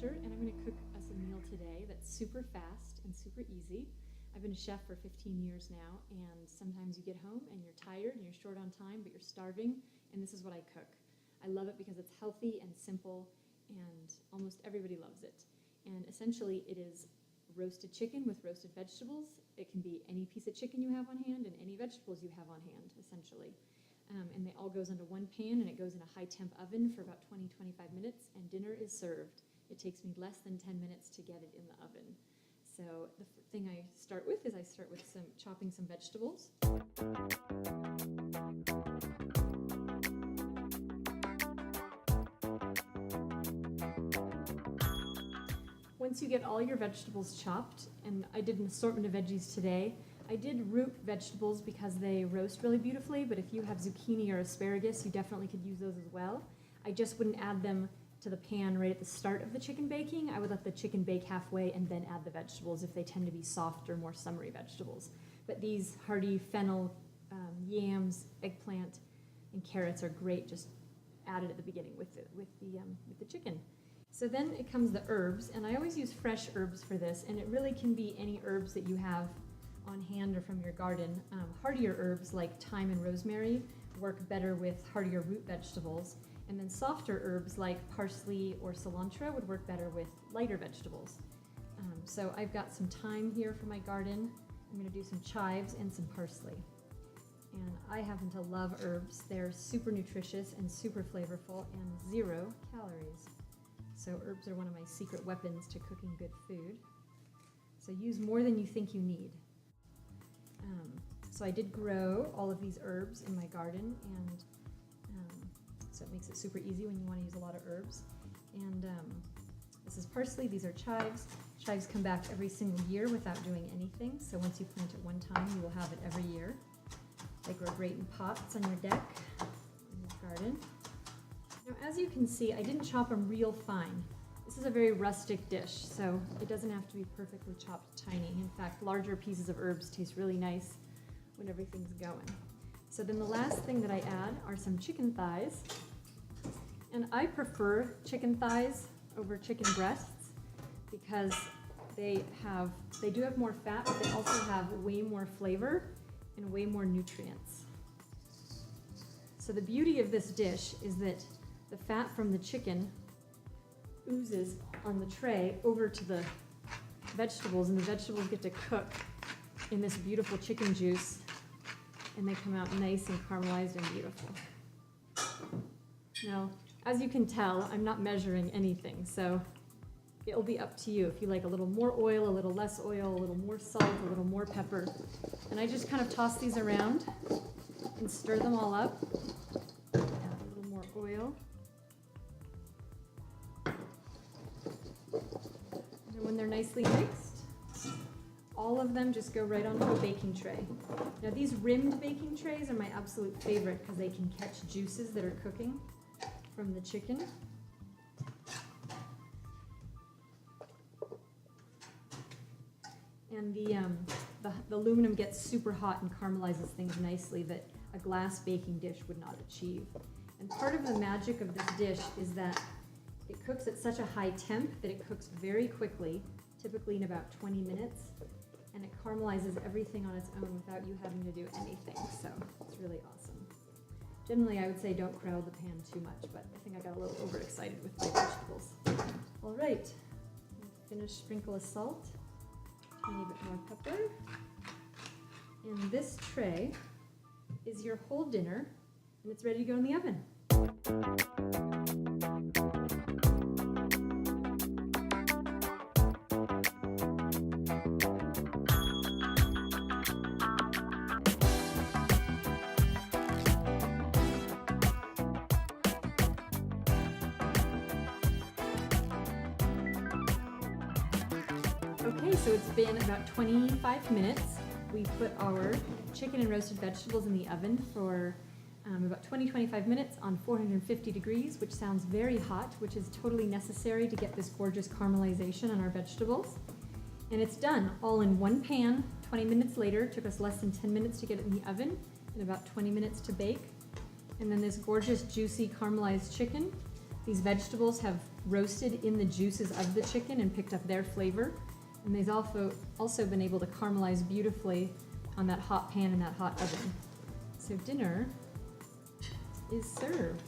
Fletcher, and I'm going to cook us a meal today that's super fast and super easy. I've been a chef for 15 years now, and sometimes you get home and you're tired and you're short on time, but you're starving, and this is what I cook. I love it because it's healthy and simple, and almost everybody loves it. And essentially, it is roasted chicken with roasted vegetables. It can be any piece of chicken you have on hand and any vegetables you have on hand, essentially. And it all goes into one pan, and it goes in a high-temp oven for about 20-25 minutes, and dinner is served. It takes me less than 10 minutes to get it in the oven. So the thing I start with is chopping some vegetables. Once you get all your vegetables chopped, and I did an assortment of veggies today, I did root vegetables because they roast really beautifully, but if you have zucchini or asparagus, you definitely could use those as well. I just wouldn't add them to the pan right at the start of the chicken baking. I would let the chicken bake halfway and then add the vegetables if they tend to be softer, more summery vegetables. But these hearty fennel, yams, eggplant, and carrots are great just added at the beginning with the chicken. So then it comes the herbs, and I always use fresh herbs for this, and it really can be any herbs that you have on hand or from your garden. Heartier herbs like thyme and rosemary work better with heartier root vegetables, and then softer herbs like parsley or cilantro would work better with lighter vegetables. So I've got some thyme here for my garden. I'm going to do some chives and some parsley. And I happen to love herbs. They're super nutritious and super flavorful and 0 calories. So herbs are one of my secret weapons to cooking good food. So use more than you think you need. So I did grow all of these herbs in my garden, and so it makes it super easy when you want to use a lot of herbs. And this is parsley, these are chives. Chives come back every single year without doing anything, so once you plant it one time, you will have it every year. They grow great in pots on your deck, in your garden. Now, as you can see, I didn't chop them real fine. This is a very rustic dish, so it doesn't have to be perfectly chopped tiny. In fact, larger pieces of herbs taste really nice when everything's going. So then the last thing that I add are some chicken thighs. And I prefer chicken thighs over chicken breasts because they do have more fat, but they also have way more flavor and way more nutrients. So the beauty of this dish is that the fat from the chicken oozes on the tray over to the vegetables, and the vegetables get to cook in this beautiful chicken juice, and they come out nice and caramelized and beautiful. Now, as you can tell, I'm not measuring anything, so it'll be up to you if you like a little more oil, a little less oil, a little more salt, a little more pepper. And I just kind of toss these around and stir them all up. Add a little more oil. And then when they're nicely mixed, all of them just go right onto a baking tray. Now these rimmed baking trays are my absolute favorite because they can catch juices that are cooking from the chicken. And the aluminum gets super hot and caramelizes things nicely that a glass baking dish would not achieve. And part of the magic of this dish is that it cooks at such a high temp that it cooks very quickly, typically in about 20 minutes, and it caramelizes everything on its own without you having to do anything, so it's really awesome. Generally, I would say don't crowd the pan too much, but I think I got a little overexcited with my vegetables. All right, finish, sprinkle of salt, a tiny bit more pepper, and this tray is your whole dinner, and it's ready to go in the oven. Okay, so it's been about 25 minutes. We put our chicken and roasted vegetables in the oven for about 20-25 minutes on 450 degrees, which sounds very hot, which is totally necessary to get this gorgeous caramelization on our vegetables. And it's done, all in one pan. 20 minutes later, it took us less than 10 minutes to get it in the oven and about 20 minutes to bake. And then this gorgeous, juicy, caramelized chicken. These vegetables have roasted in the juices of the chicken and picked up their flavor. And they've also been able to caramelize beautifully on that hot pan in that hot oven. So dinner is served.